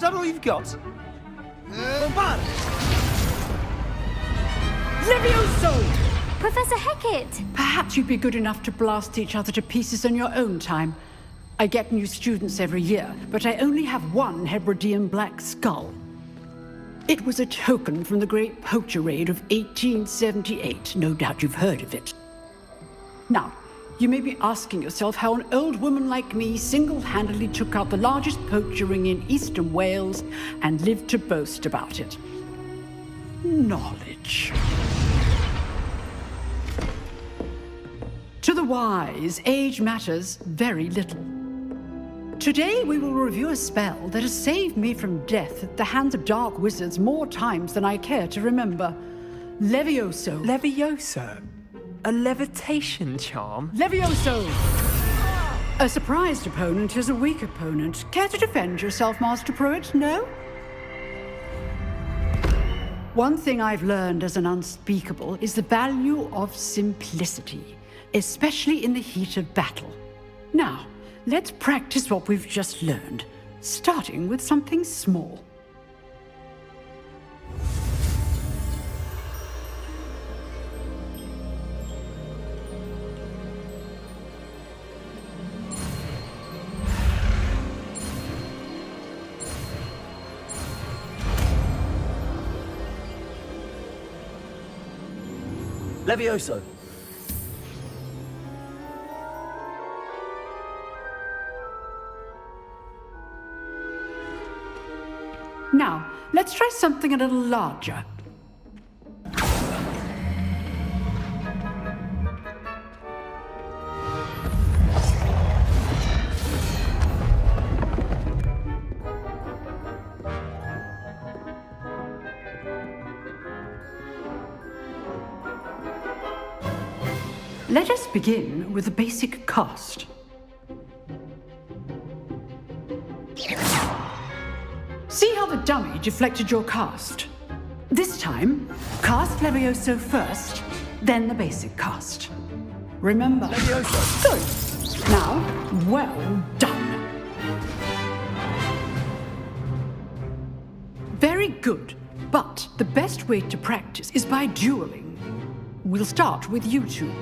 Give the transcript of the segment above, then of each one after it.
that all you've got? Bombard! Levioso! Professor Hecat! Perhaps you'd be good enough to blast each other to pieces in your own time. I get new students every year, but I only have one Hebridean black skull. It was a token from the Great Poacher Raid of 1878. No doubt you've heard of it. Now, you may be asking yourself how an old woman like me single-handedly took out the largest poacher ring in eastern Wales and lived to boast about it. Knowledge. To the wise, age matters very little. Today we will review a spell that has saved me from death at the hands of dark wizards more times than I care to remember. Levioso. Levioso? A levitation charm? Levioso! A surprised opponent is a weak opponent. Care to defend yourself, Master Pruitt? No? One thing I've learned as an unspeakable is the value of simplicity, especially in the heat of battle. Now, let's practice what we've just learned, starting with something small. Levioso! Now, let's try something a little larger. Let us begin with the basic cast. See how the dummy deflected your cast? This time, cast Levioso first, then the basic cast. Remember? Levioso! Good. Now, well done. Very good. But the best way to practice is by dueling. We'll start with you two.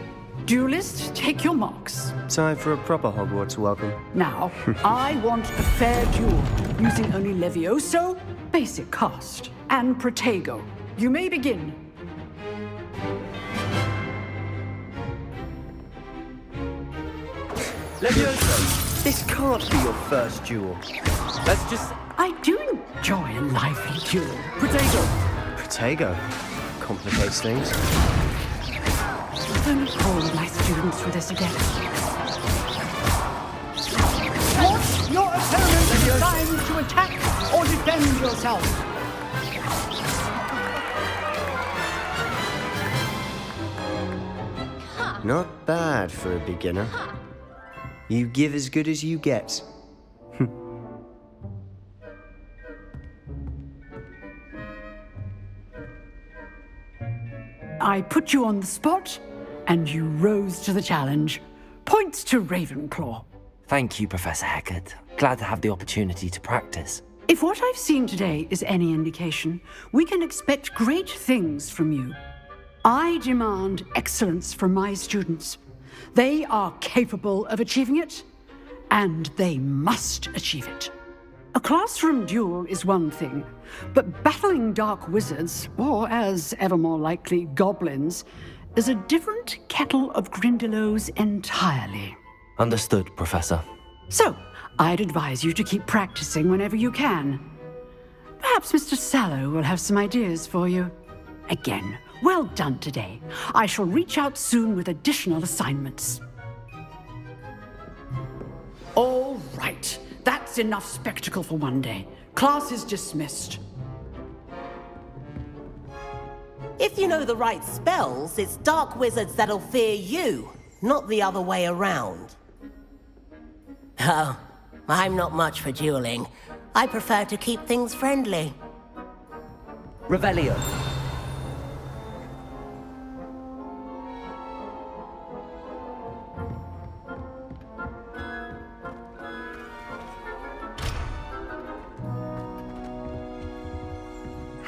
Duelists, take your marks. Time for a proper Hogwarts welcome. Now, I want a fair duel, using only Levioso, basic cast, and Protego. You may begin. Levioso! This can't be your first duel. Let's just... I do enjoy a lively duel. Protego! Protego. Complicates things. Don't hold my students for this again. Watch your opponent decide to attack or defend yourself. Not bad for a beginner. You give as good as you get. I put you on the spot, and you rose to the challenge. Points to Ravenclaw. Thank you, Professor Hecat. Glad to have the opportunity to practice. If what I've seen today is any indication, we can expect great things from you. I demand excellence from my students. They are capable of achieving it, and they must achieve it. A classroom duel is one thing, but battling dark wizards, or as ever more likely, goblins, is a different kettle of Grindylows entirely. Understood, Professor. So, I'd advise you to keep practicing whenever you can. Perhaps Mr. Sallow will have some ideas for you. Again, well done today. I shall reach out soon with additional assignments. All right. That's enough spectacle for one day. Class is dismissed. If you know the right spells, it's dark wizards that'll fear you, not the other way around. Oh, I'm not much for dueling. I prefer to keep things friendly. Revelio.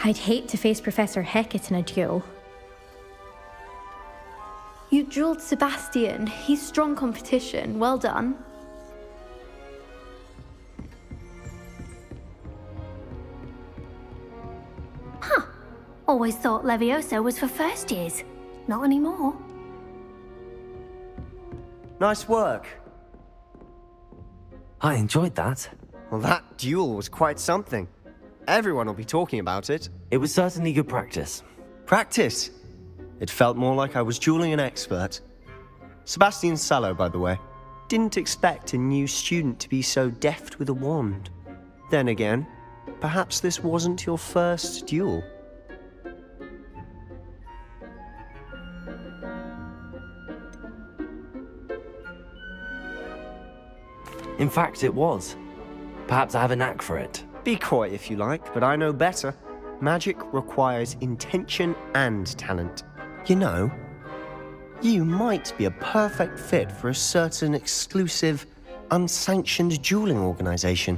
I'd hate to face Professor Hecat in a duel. You dueled Sebastian. He's strong competition. Well done. Huh. Always thought Levioso was for first years. Not anymore. Nice work. I enjoyed that. Well, that duel was quite something. Everyone will be talking about it. It was certainly good practice. Practice? It felt more like I was dueling an expert. Sebastian Sallow, by the way. Didn't expect a new student to be so deft with a wand. Then again, perhaps this wasn't your first duel. In fact, it was. Perhaps I have a knack for it. Be coy if you like, but I know better. Magic requires intention and talent. You know, you might be a perfect fit for a certain exclusive, unsanctioned dueling organization.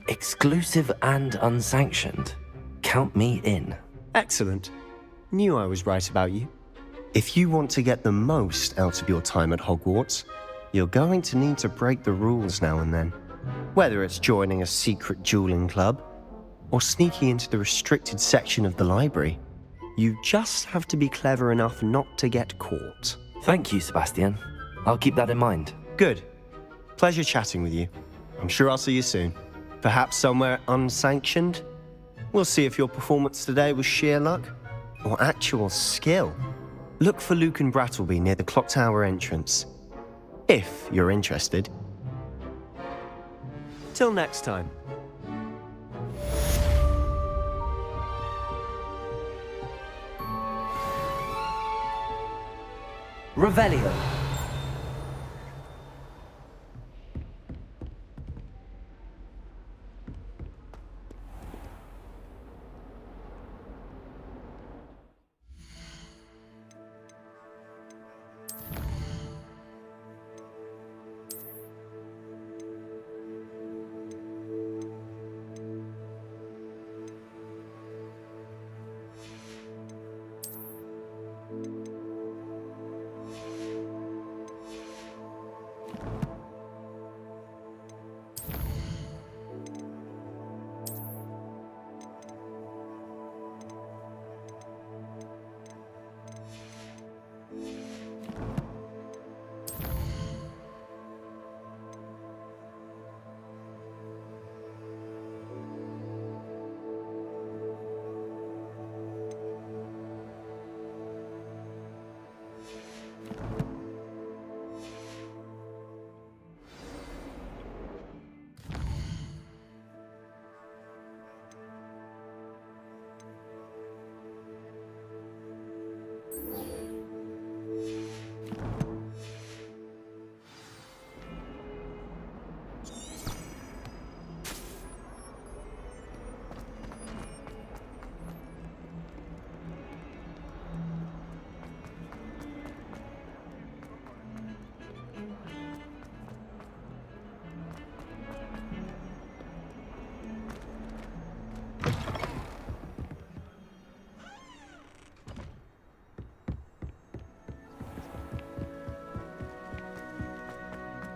Exclusive and unsanctioned. Count me in. Excellent. Knew I was right about you. If you want to get the most out of your time at Hogwarts, you're going to need to break the rules now and then. Whether it's joining a secret dueling club, or sneaking into the restricted section of the library, you just have to be clever enough not to get caught. Thank you, Sebastian. I'll keep that in mind. Good. Pleasure chatting with you. I'm sure I'll see you soon. Perhaps somewhere unsanctioned? We'll see if your performance today was sheer luck or actual skill. Look for Luke and Brattleby near the clock tower entrance, if you're interested. Till next time. Revelio.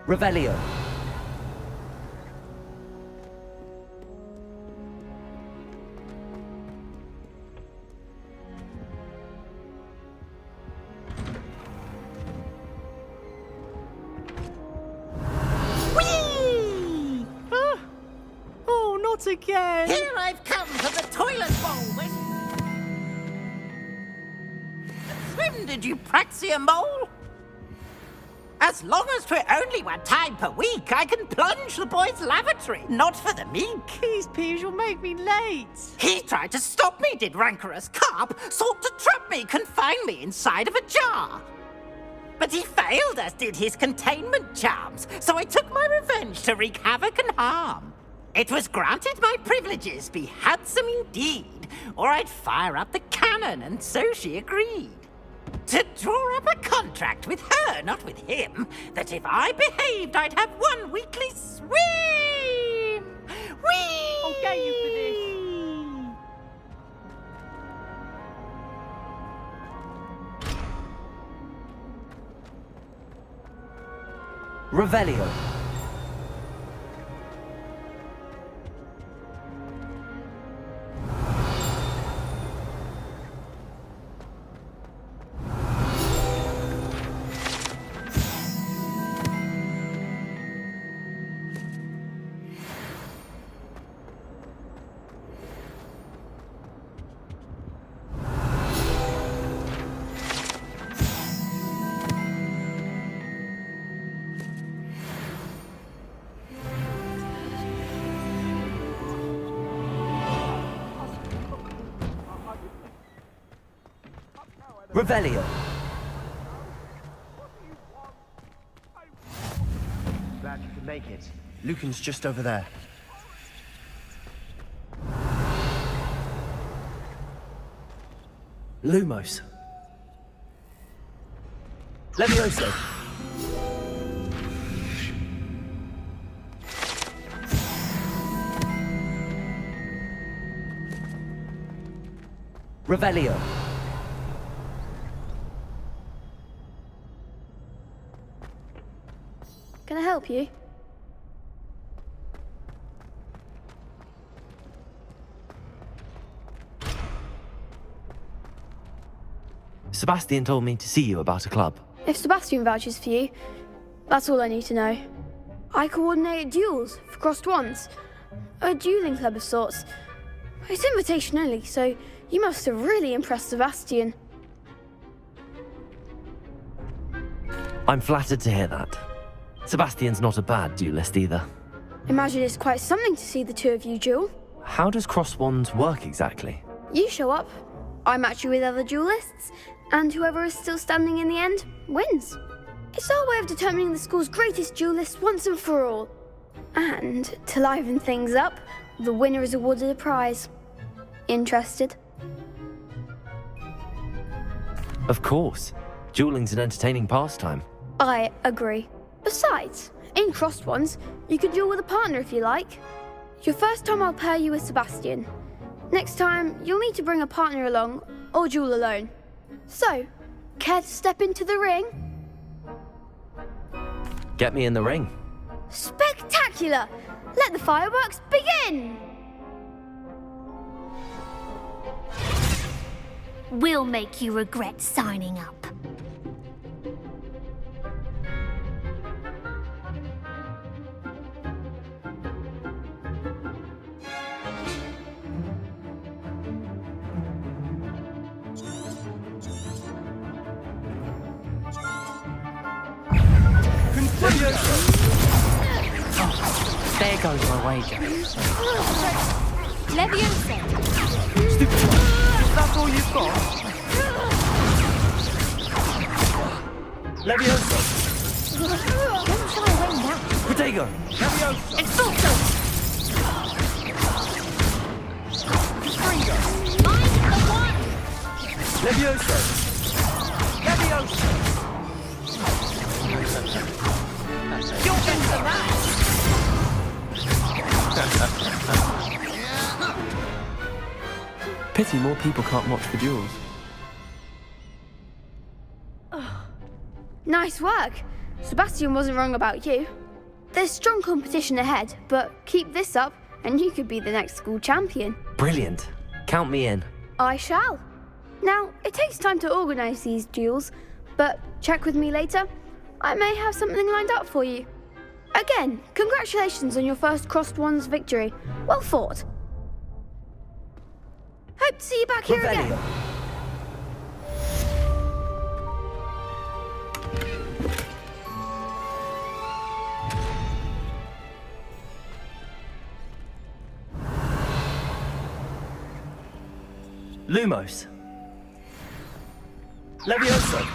Revelio. Whee! Huh? Oh, not again! Here I've come for the toilet bowl. When did you praxia mole? As long as 'twere only one time per week, I can plunge the boy's lavatory, not for the meek. Please, Peeves, you'll make me late. He tried to stop me, did rancorous carp, sought to trap me, confine me inside of a jar. But he failed, as did his containment charms, so I took my revenge to wreak havoc and harm. It was granted my privileges be handsome indeed, or I'd fire up the cannon, and so she agreed. To draw up a contract with her, not with him, that if I behaved, I'd have one weekly swim. Whee! I'll get you for this. Revelio. Revelio. Glad you could make it. Lucan's just over there. Lumos. Levioso. Revelio. Can I help you? Sebastian told me to see you about a club. If Sebastian vouches for you, that's all I need to know. I coordinate duels for crossed wands. A dueling club of sorts. It's invitation only, so you must have really impressed Sebastian. I'm flattered to hear that. Sebastian's not a bad duelist either. Imagine it's quite something to see the two of you duel. How does cross wands work exactly? You show up, I match you with other duelists, and whoever is still standing in the end wins. It's our way of determining the school's greatest duelist once and for all. And to liven things up, the winner is awarded a prize. Interested? Of course. Dueling's an entertaining pastime. I agree. Besides, in crossed ones, you can duel with a partner if you like. Your first time I'll pair you with Sebastian. Next time, you'll need to bring a partner along, or duel alone. So, care to step into the ring? Get me in the ring. Spectacular! Let the fireworks begin! We'll make you regret signing up. There goes my wager. Leviosa. Stupid. That's all you've got? Levioso. Don't shy away now. Protego. Leviosa. Exalto. Stringo. Mind the one. Levioso. Leviosa. You'll get the match. Pity more people can't watch the duels. Nice work. Sebastian wasn't wrong about you. There's strong competition ahead, but keep this up and you could be the next school champion. Brilliant. Count me in. I shall. Now, it takes time to organise these duels, but check with me later. I may have something lined up for you. Again, congratulations on your first crossed wands victory. Well fought. Hope to see you back here again. Revelio. Lumos. Levioso.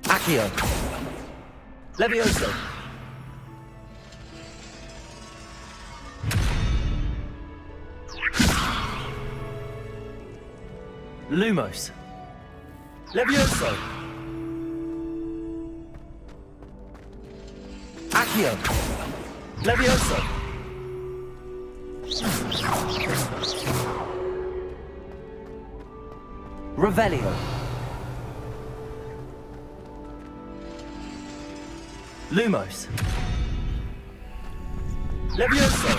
Accio. Levioso. Lumos. Levioso! Accio! Levioso! Revelio! Lumos! Levioso!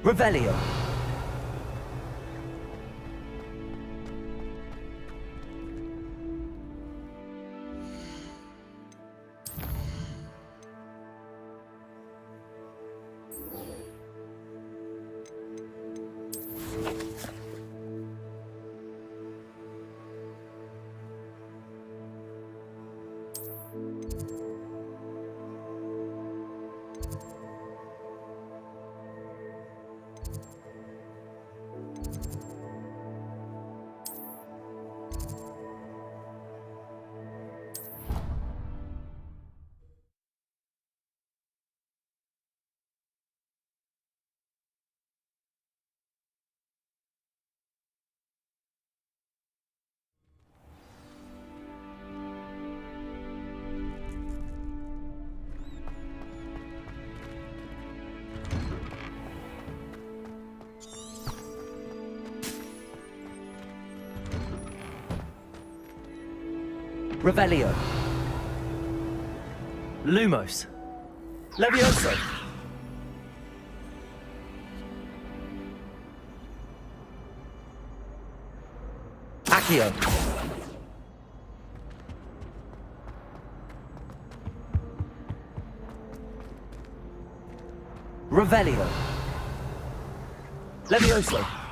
Revelio! Revelio. Lumos. Levioso. Accio. Revelio. Levioso.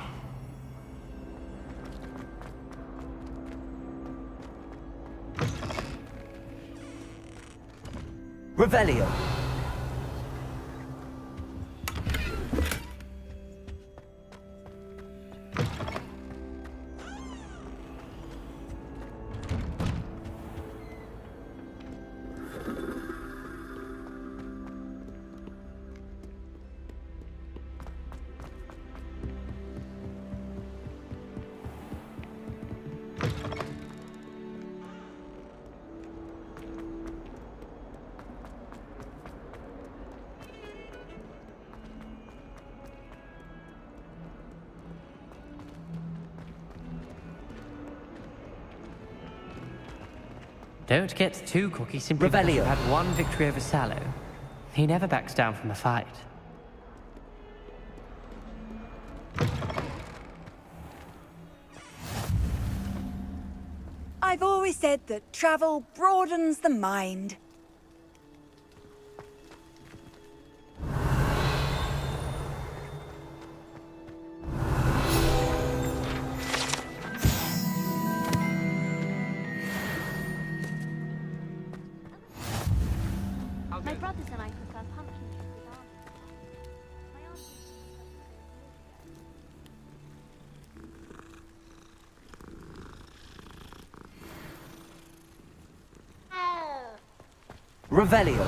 Revelio. Don't get too cocky simply because you had one victory over Sallow. He never backs down from a fight. I've always said that travel broadens the mind. My brothers and I prefer pumpkin cake with almonds. My auntie Revelio.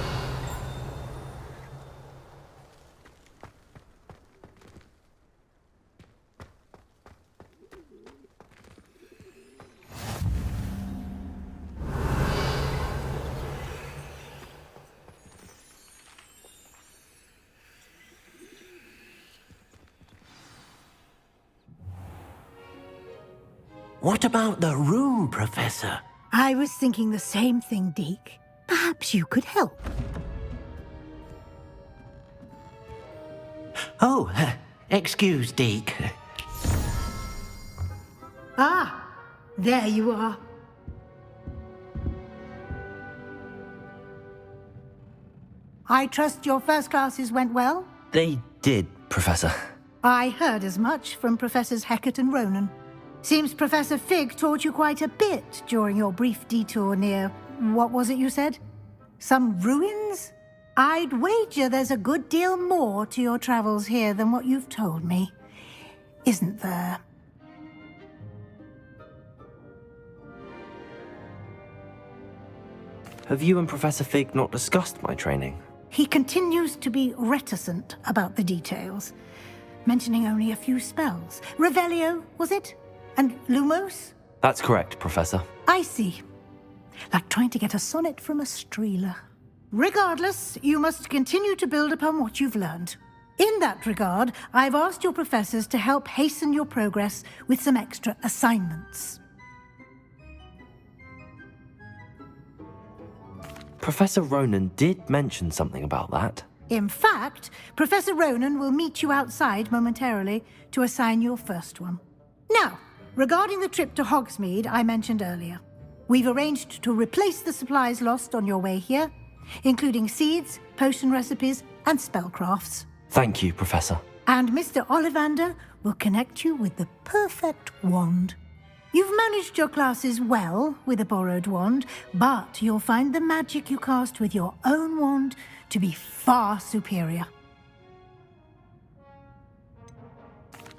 What about the room, Professor? I was thinking the same thing, Deke. Perhaps you could help. Oh, excuse, Deke. Ah, there you are. I trust your first classes went well? They did, Professor. I heard as much from Professors Hecat and Ronan. Seems Professor Fig taught you quite a bit during your brief detour near... what was it you said? Some ruins? I'd wager there's a good deal more to your travels here than what you've told me. Isn't there? Have you and Professor Fig not discussed my training? He continues to be reticent about the details, mentioning only a few spells. Revelio, was it? And Lumos? That's correct, Professor. I see. Like trying to get a sonnet from a streeler. Regardless, you must continue to build upon what you've learned. In that regard, I've asked your professors to help hasten your progress with some extra assignments. Professor Ronan did mention something about that. In fact, Professor Ronan will meet you outside momentarily to assign your first one. Now, regarding the trip to Hogsmeade I mentioned earlier, we've arranged to replace the supplies lost on your way here, including seeds, potion recipes, and spellcrafts. Thank you, Professor. And Mr. Ollivander will connect you with the perfect wand. You've managed your classes well with a borrowed wand, but you'll find the magic you cast with your own wand to be far superior.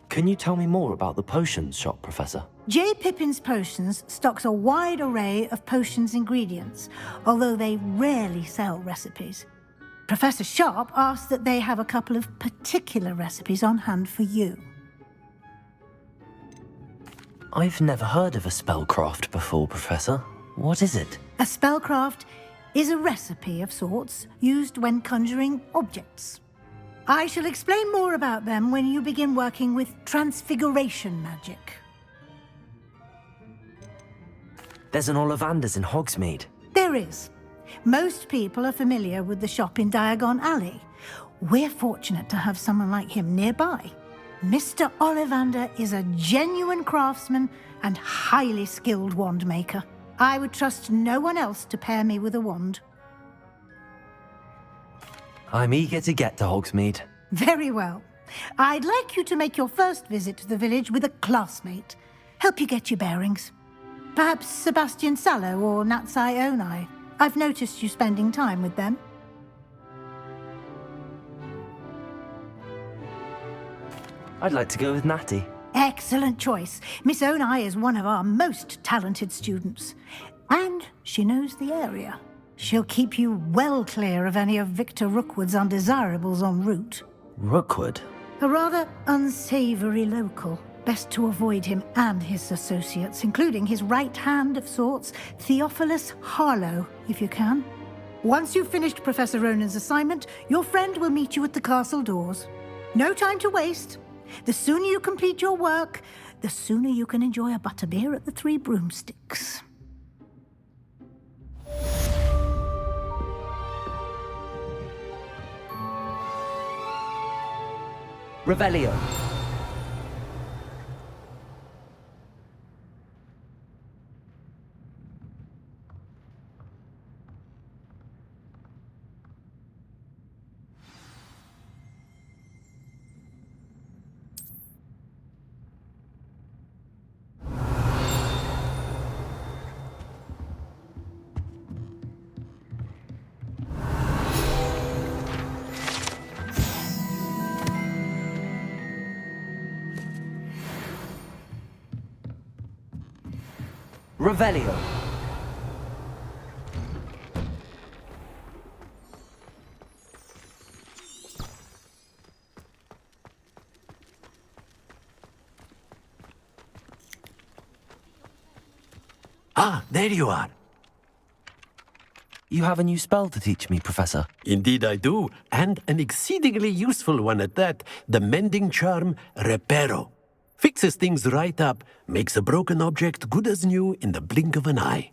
Can you tell me more about the potions shop, Professor? J. Pippin's Potions stocks a wide array of potions ingredients, although they rarely sell recipes. Professor Sharp asked that they have a couple of particular recipes on hand for you. I've never heard of a spellcraft before, Professor. What is it? A spellcraft is a recipe of sorts used when conjuring objects. I shall explain more about them when you begin working with transfiguration magic. There's an Ollivander's in Hogsmeade. There is. Most people are familiar with the shop in Diagon Alley. We're fortunate to have someone like him nearby. Mr. Ollivander is a genuine craftsman and highly skilled wand maker. I would trust no one else to pair me with a wand. I'm eager to get to Hogsmeade. Very well. I'd like you to make your first visit to the village with a classmate. Help you get your bearings. Perhaps Sebastian Sallow or Natsai Onai. I've noticed you spending time with them. I'd like to go with Natty. Excellent choice. Miss Onai is one of our most talented students. And she knows the area. She'll keep you well clear of any of Victor Rookwood's undesirables en route. Rookwood? A rather unsavory local. Best to avoid him and his associates, including his right hand of sorts, Theophilus Harlow, if you can. Once you've finished Professor Ronan's assignment, your friend will meet you at the castle doors. No time to waste. The sooner you complete your work, the sooner you can enjoy a butterbeer at the Three Broomsticks. Revelio. Revelio. Ah, there you are. You have a new spell to teach me, Professor. Indeed I do, and an exceedingly useful one at that. The mending charm, Reparo. Fixes things right up, makes a broken object good as new in the blink of an eye.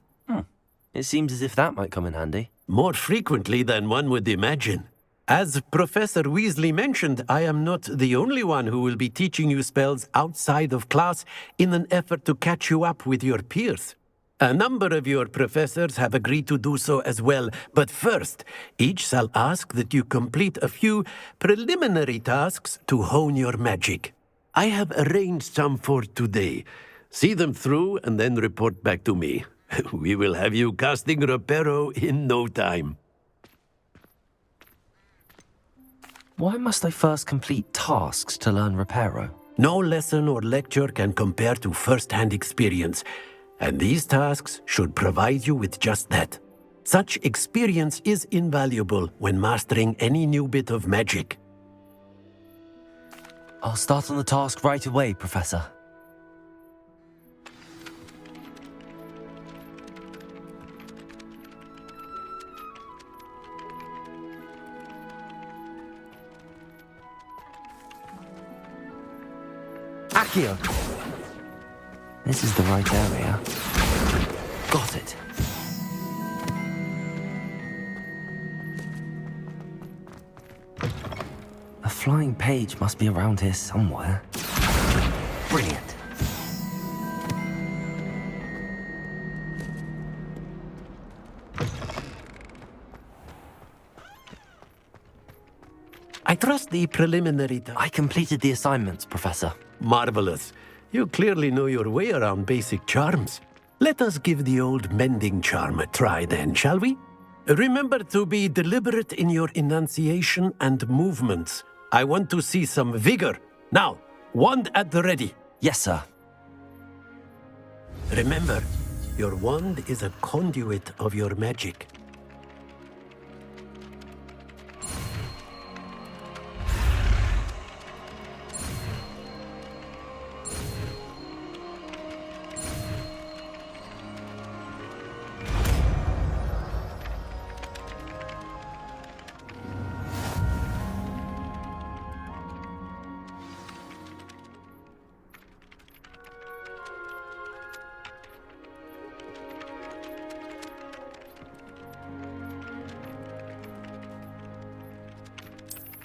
It seems as if that might come in handy. More frequently than one would imagine. As Professor Weasley mentioned, I am not the only one who will be teaching you spells outside of class in an effort to catch you up with your peers. A number of your professors have agreed to do so as well, but first, each shall ask that you complete a few preliminary tasks to hone your magic. I have arranged some for today. See them through and then report back to me. We will have you casting Reparo in no time. Why must I first complete tasks to learn Reparo? No lesson or lecture can compare to first-hand experience, and these tasks should provide you with just that. Such experience is invaluable when mastering any new bit of magic. I'll start on the task right away, Professor. Accio. This is the right area. Got it. A flying page must be around here somewhere. Brilliant. I trust the preliminary... I completed the assignments, Professor. Marvelous. You clearly know your way around basic charms. Let us give the old mending charm a try then, shall we? Remember to be deliberate in your enunciation and movements. I want to see some vigor. Now, wand at the ready. Yes, sir. Remember, your wand is a conduit of your magic.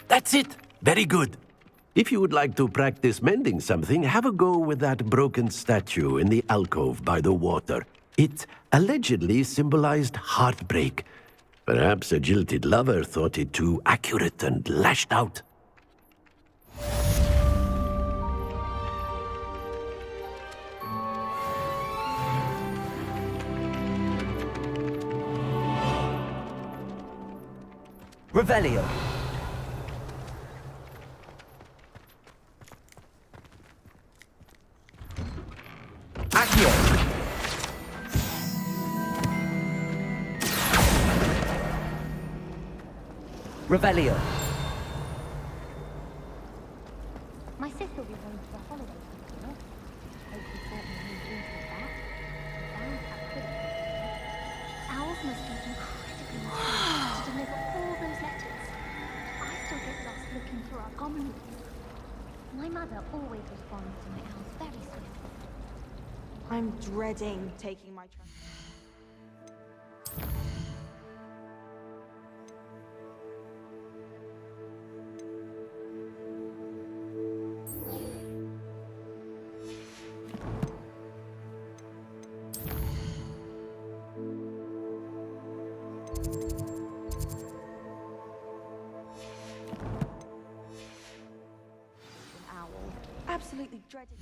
That's it. Very good. If you would like to practice mending something, have a go with that broken statue in the alcove by the water. It allegedly symbolized heartbreak. Perhaps a jilted lover thought it too accurate and lashed out. Revelio. Accio. Revelio. My sister will be going to the holiday festival. Hope you bought me new jeans with that. Sounds how pretty. Owls must be incredibly inspired to deliver all those letters. I still get lost looking through our common room. My mother always responds to my owls very swiftly. I'm dreading taking my trust. An owl. Absolutely dreading.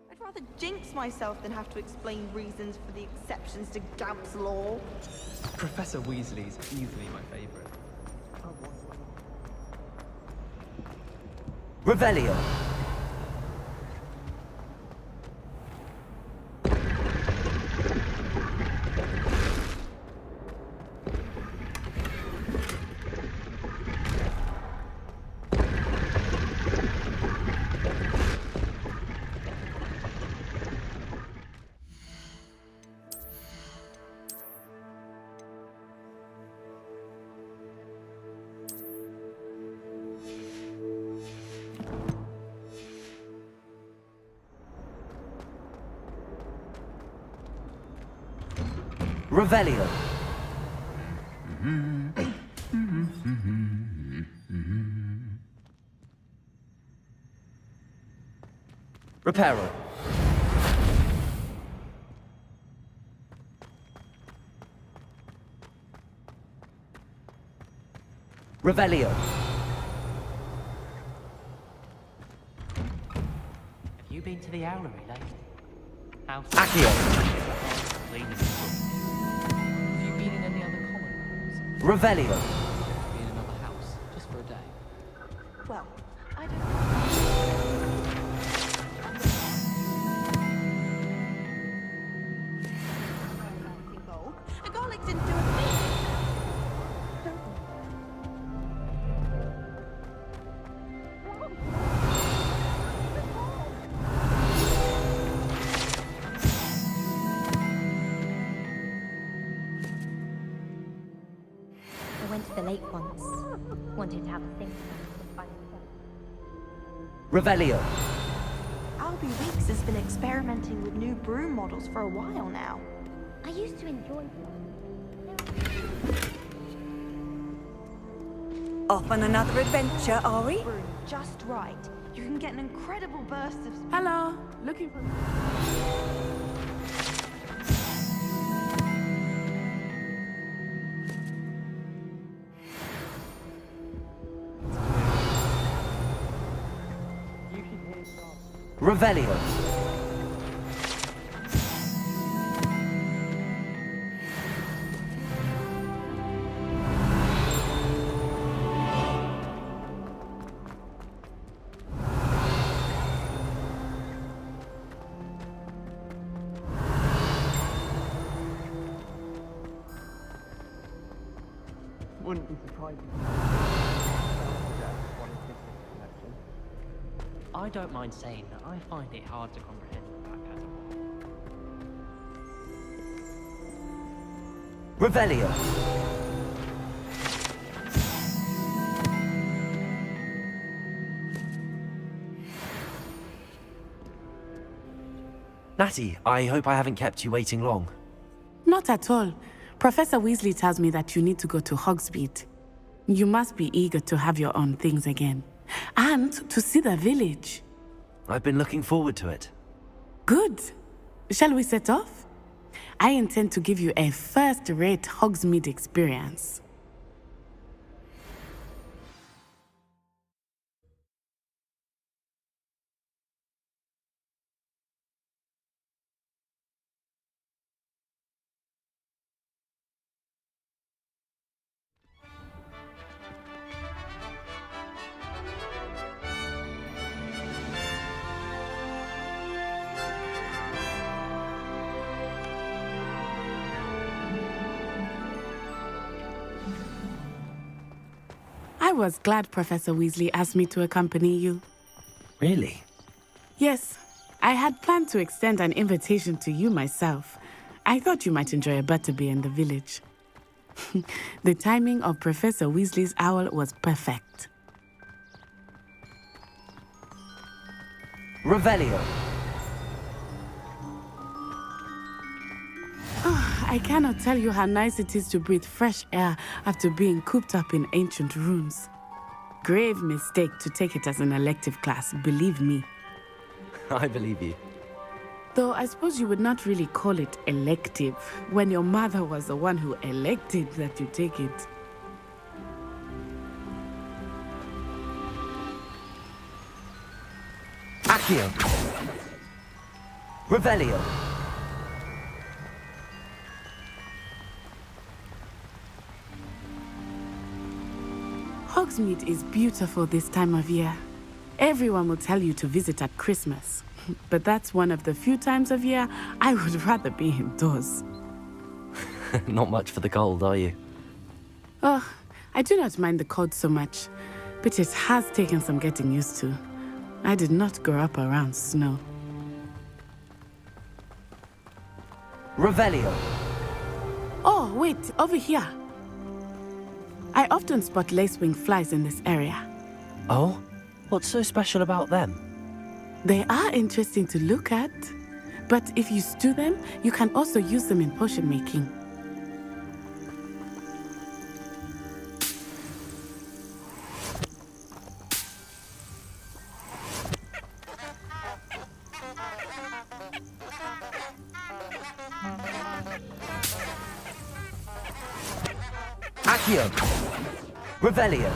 I'd rather jinx myself than have to explain reasons for the exceptions to Gamp's law. Professor Weasley's easily my favorite. Revelio. Revelio. Reparo. Revelio. Have you been to the Owlery lately? House. Accio. Cleaning. Have you been in any other common rooms? Revelio. Be in another house, just for a day. Well, I don't know. lake once. Wanted to have a think about it. Revelio. Albie Weeks has been experimenting with new broom models for a while now. I used to enjoy them. Off on another adventure, are we? Broom just right. You can get an incredible burst of... Hello, looking for... Revelio. Wouldn't be surprising. I don't mind saying that I find it hard to comprehend the Black Cat. Revelio. Natty, I hope I haven't kept you waiting long. Not at all. Professor Weasley tells me that you need to go to Hogsmeade. You must be eager to have your own things again. And to see the village. I've been looking forward to it. Good. Shall we set off? I intend to give you a first-rate Hogsmeade experience. I was glad Professor Weasley asked me to accompany you. Really? Yes, I had planned to extend an invitation to you myself. I thought you might enjoy a butterbeer in the village. The timing of Professor Weasley's owl was perfect. Revelio. I cannot tell you how nice it is to breathe fresh air after being cooped up in ancient ruins. Grave mistake to take it as an elective class, believe me. I believe you. Though I suppose you would not really call it elective when your mother was the one who elected that you take it. Accio. Revelio. Hogsmeade is beautiful this time of year. Everyone will tell you to visit at Christmas. But that's one of the few times of year I would rather be indoors. Not much for the cold, are you? Oh, I do not mind the cold so much, but it has taken some getting used to. I did not grow up around snow. Revelio. Oh, wait, over here. I often spot lacewing flies in this area. Oh? What's so special about them? They are interesting to look at, but if you stew them, you can also use them in potion making. Accio. Revelio.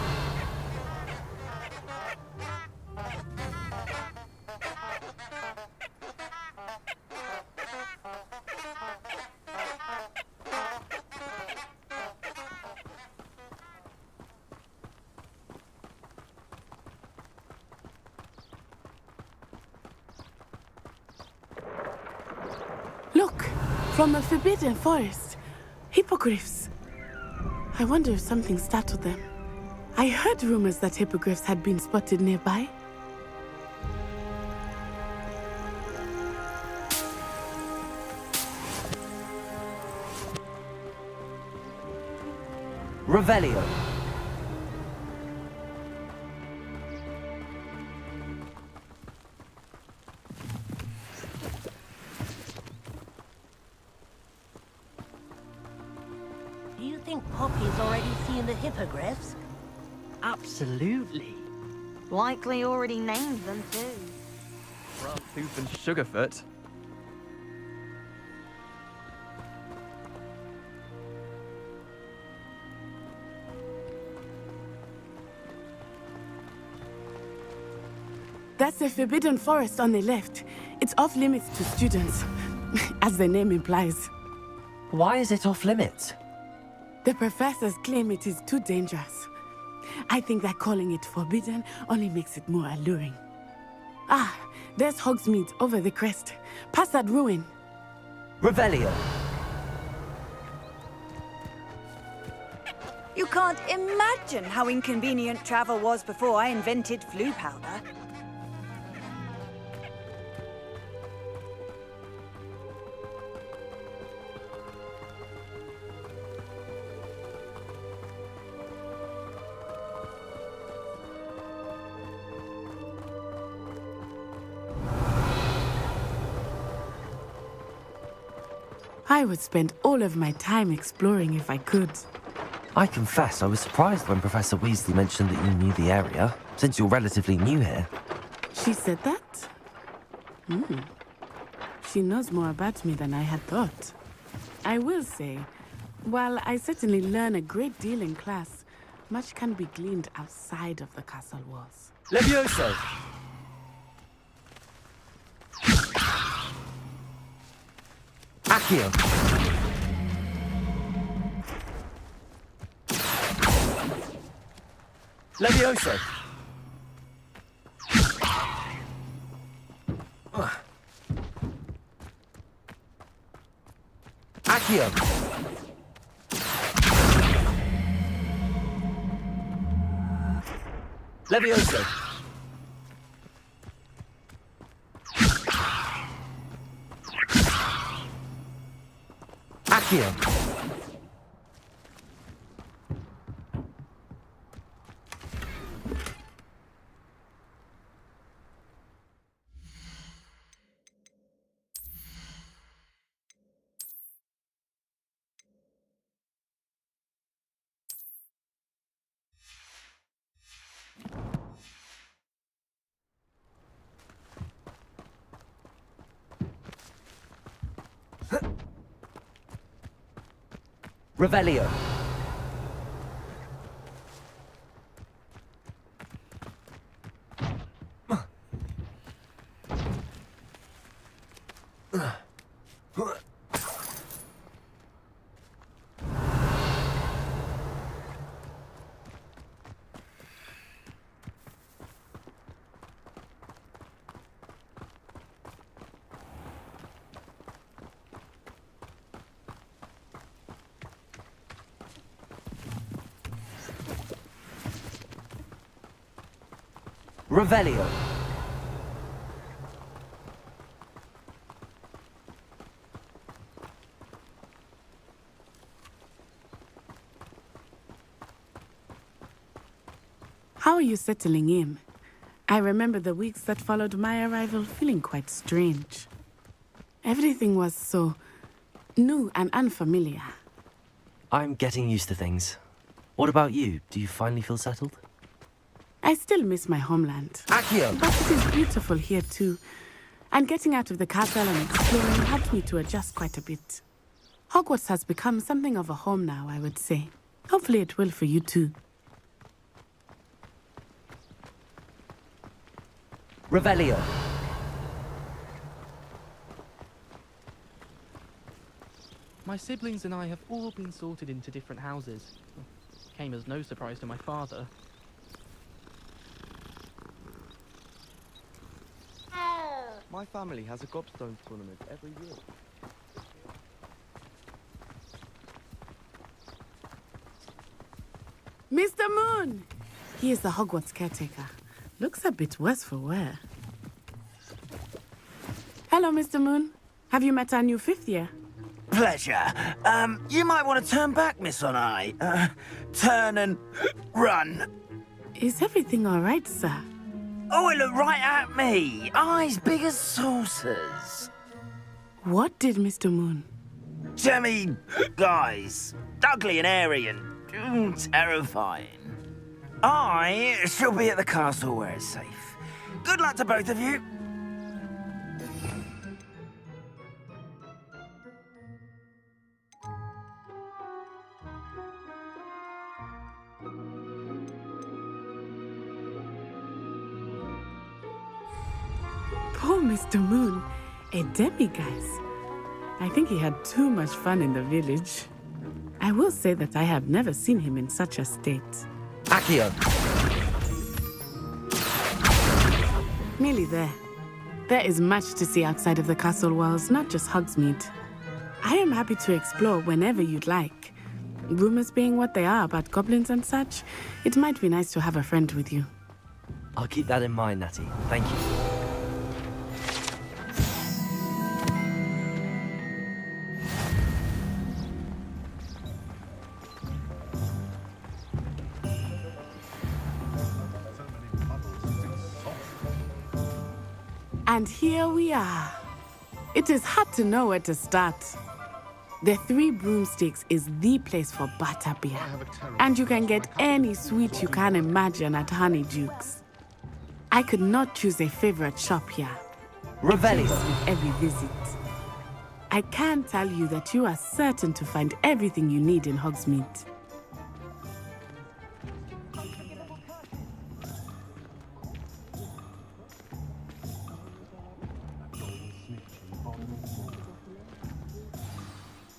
Look, from the Forbidden Forest. Hippogriffs. I wonder if something startled them. I heard rumors that hippogriffs had been spotted nearby. Revelio. think Poppy's already seen the hippogriffs? Absolutely. Likely already named them too. Frogtooth and Sugarfoot. That's the Forbidden Forest on the left. It's off limits to students, as the name implies. Why is it off limits? The professors claim it is too dangerous. I think that calling it forbidden only makes it more alluring. Ah, there's Hogsmeade over the crest. Past that ruin. Revelio. You can't imagine how inconvenient travel was before I invented flu powder. I would spend all of my time exploring if I could. I confess I was surprised when Professor Weasley mentioned that you knew the area, since you're relatively new here. She said that? She knows more about me than I had thought. I will say, while I certainly learn a great deal in class, much can be gleaned outside of the castle walls. Levioso! Accio! Levioso! Accio! Levioso! Accio! Revelio. Revelio. How are you settling in? I remember the weeks that followed my arrival feeling quite strange. Everything was so new and unfamiliar. I'm getting used to things. What about you? Do you finally feel settled? I still miss my homeland. Accio! But it is beautiful here too. And getting out of the castle and exploring helped me to adjust quite a bit. Hogwarts has become something of a home now, I would say. Hopefully it will for you too. Revelio. My siblings and I have all been sorted into different houses. Came as no surprise to my father. My family has a gobstone tournament every year. Mr. Moon! He is the Hogwarts caretaker. Looks a bit worse for wear. Hello, Mr. Moon. Have you met our new fifth year? Pleasure. You might want to turn back, Miss Onai. Turn and run. Is everything all right, sir? Oh, it looked right at me. Eyes big as saucers. What did Mr. Moon? guys. Ugly and airy and terrifying. I shall be at the castle where it's safe. Good luck to both of you. Poor Mr. Moon, a demiguise. I think he had too much fun in the village. I will say that I have never seen him in such a state. Accio! Nearly there. There is much to see outside of the castle walls, not just Hogsmeade. I am happy to explore whenever you'd like. Rumors being what they are about goblins and such, it might be nice to have a friend with you. I'll keep that in mind, Natty. Thank you. And here we are. It is hard to know where to start. The Three Broomsticks is the place for butterbeer. And you can get any sweet you can imagine at Honeydukes. I could not choose a favorite shop here. Revelio. With every visit. I can tell you that you are certain to find everything you need in Hogsmeade.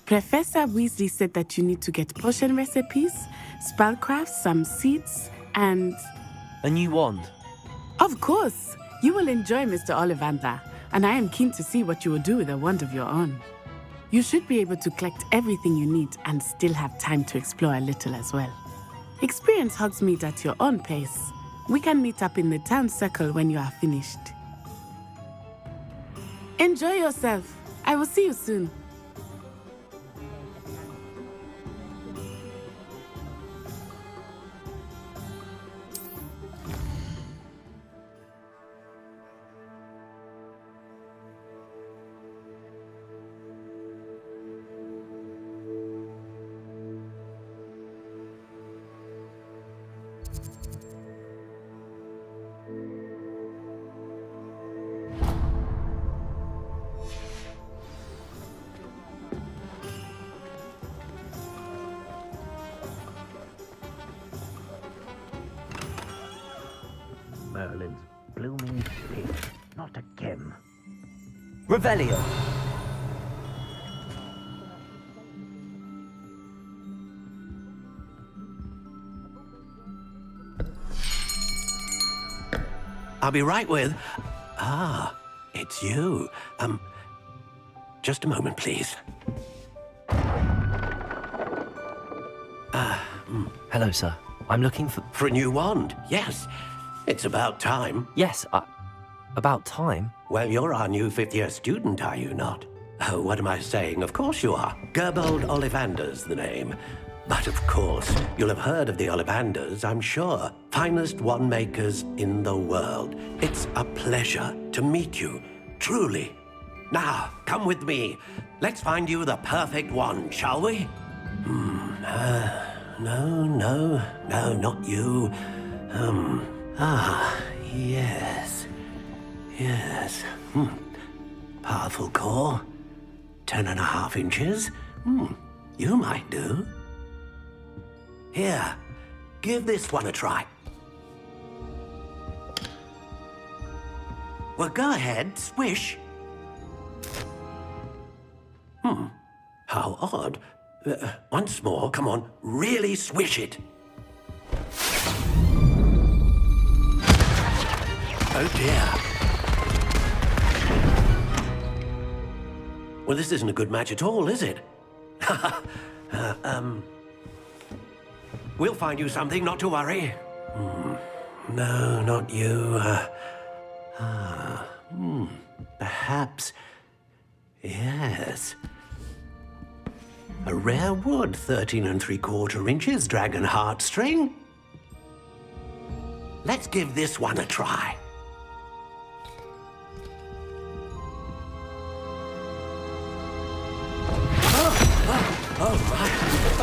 Professor Weasley said that you need to get potion recipes, spellcrafts, some seeds, and... A new wand. Of course! You will enjoy Mr. Ollivander, and I am keen to see what you will do with a wand of your own. You should be able to collect everything you need and still have time to explore a little as well. Experience Hogsmeade at your own pace. We can meet up in the town circle when you are finished. Enjoy yourself. I will see you soon. Merlin's blooming shit. Not again. Revelio. I'll be right with... Ah, it's you. Just a moment, please. Hello, sir. I'm looking for... For a new wand, yes. It's about time. Yes, about time? Well, you're our new fifth-year student, are you not? Oh, what am I saying? Of course you are. Gerbold Ollivander's the name. But of course, you'll have heard of the Ollivanders, I'm sure. Finest wand makers in the world. It's a pleasure to meet you, truly. Now, come with me. Let's find you the perfect wand, shall we? No, not you. Yes. Powerful core. 10.5 inches. You might do. Here, give this one a try. Well, go ahead, swish. How odd. Once more, come on, really swish it. Oh dear. Well, this isn't a good match at all, is it? We'll find you something, not to worry. No, not you. Perhaps... Yes. A rare wood, 13 3/4 inches, dragon heartstring. Let's give this one a try.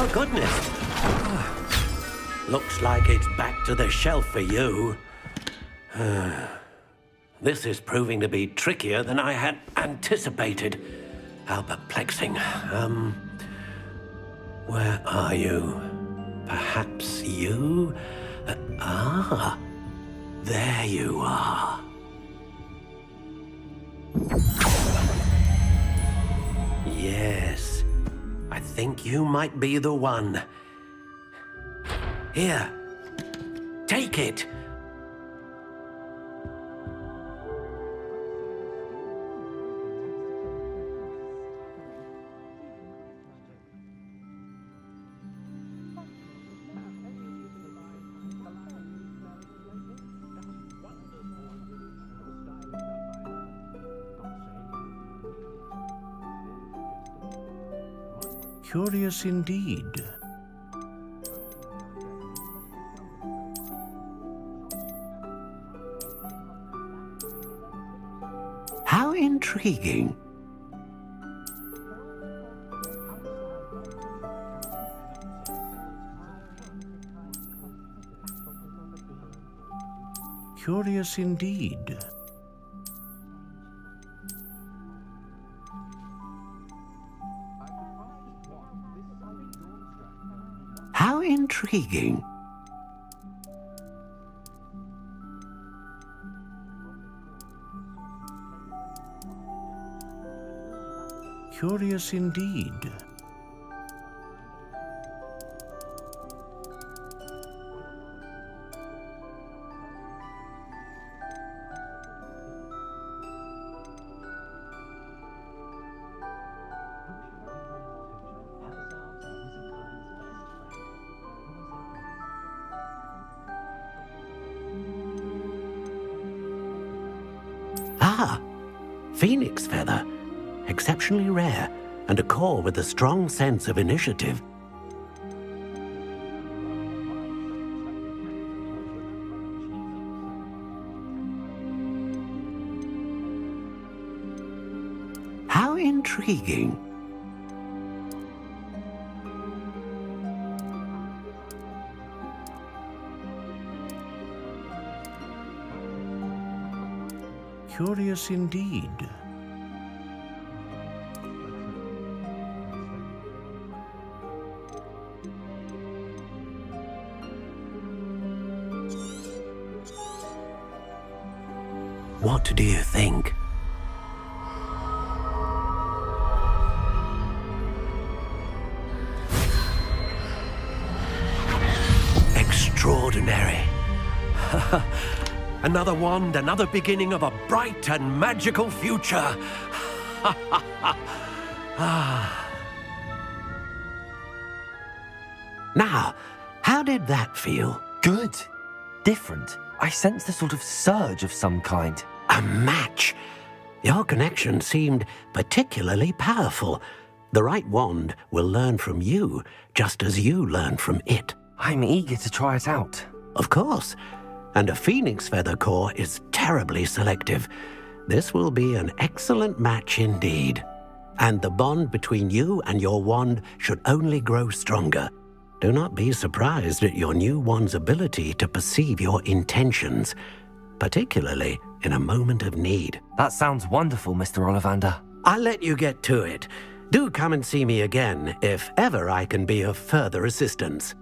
Oh, goodness. Looks like it's back to the shelf for you. This is proving to be trickier than I had anticipated. How perplexing. Where are you? Perhaps you? There you are. Yes, I think you might be the one. Here, take it. Curious indeed. How intriguing. Curious indeed. How intriguing. Curious indeed. Ah, phoenix feather. Exceptionally rare, and a core with a strong sense of initiative. How intriguing. Curious indeed. What do you think? Extraordinary. Another wand, another beginning of a bright and magical future. Now, how did that feel? Good. Different. I sensed a sort of surge of some kind. A match. Your connection seemed particularly powerful. The right wand will learn from you, just as you learn from it. I'm eager to try it out. Of course. And a phoenix feather core is terribly selective. This will be an excellent match indeed. And the bond between you and your wand should only grow stronger. Do not be surprised at your new wand's ability to perceive your intentions, particularly in a moment of need. That sounds wonderful, Mr. Ollivander. I'll let you get to it. Do come and see me again if ever I can be of further assistance.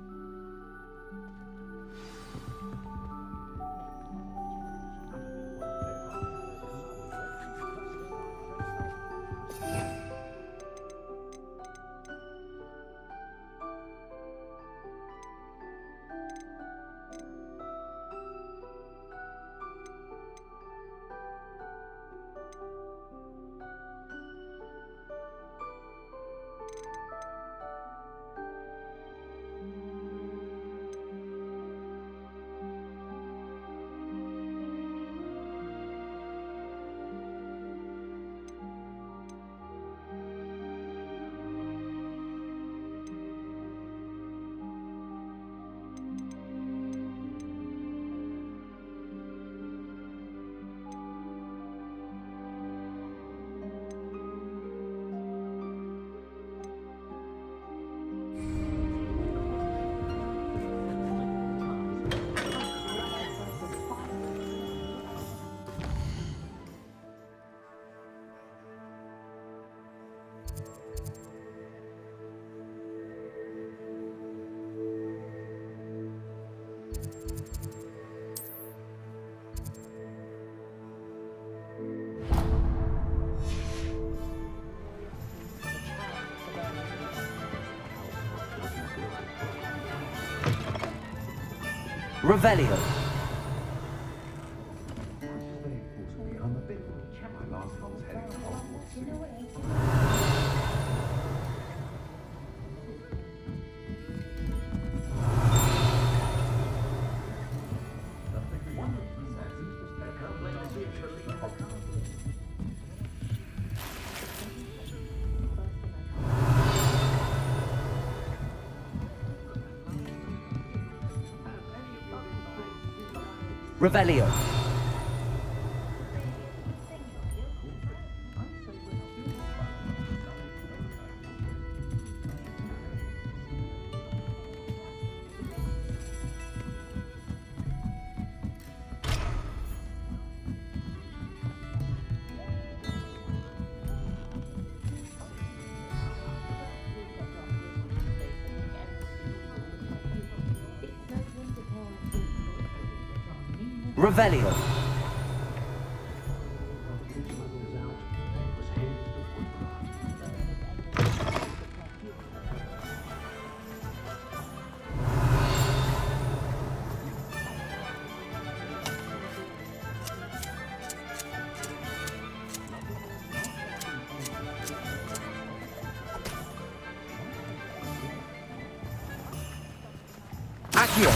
Revelio. Revelio. Revelio. Accio.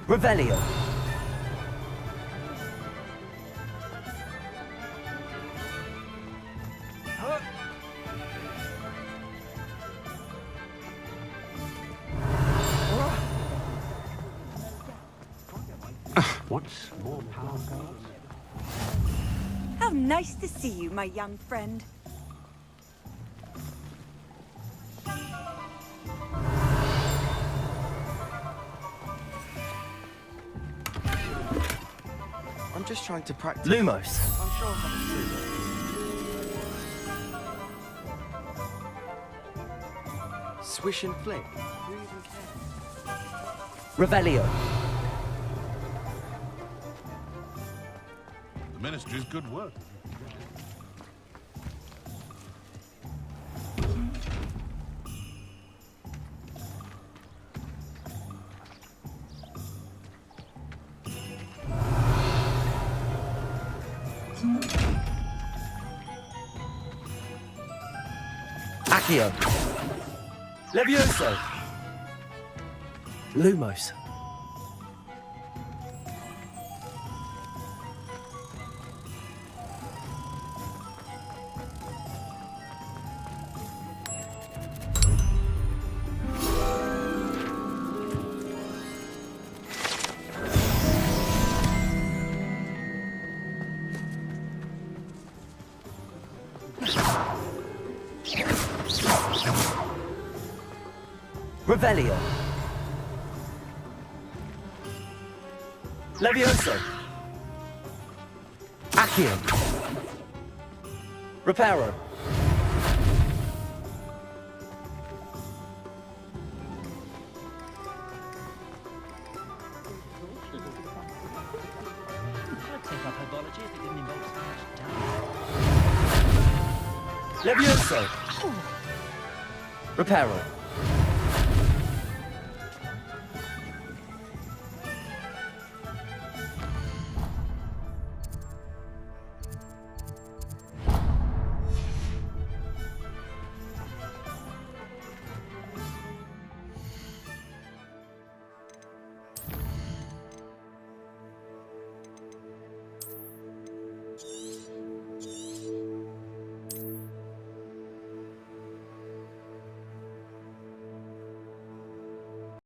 Revelio. What's more powerful? How nice to see you, my young friend. I'm just trying to practice. Lumos. I'm sure I can do it. Swish and flick. Revelio. The Ministry's good work. Accio. Levioso. Lumos. Revelio. Levioso. Accio. Reparo. I'd take up herbology if it didn't involve so much damage. Levioso. Reparo.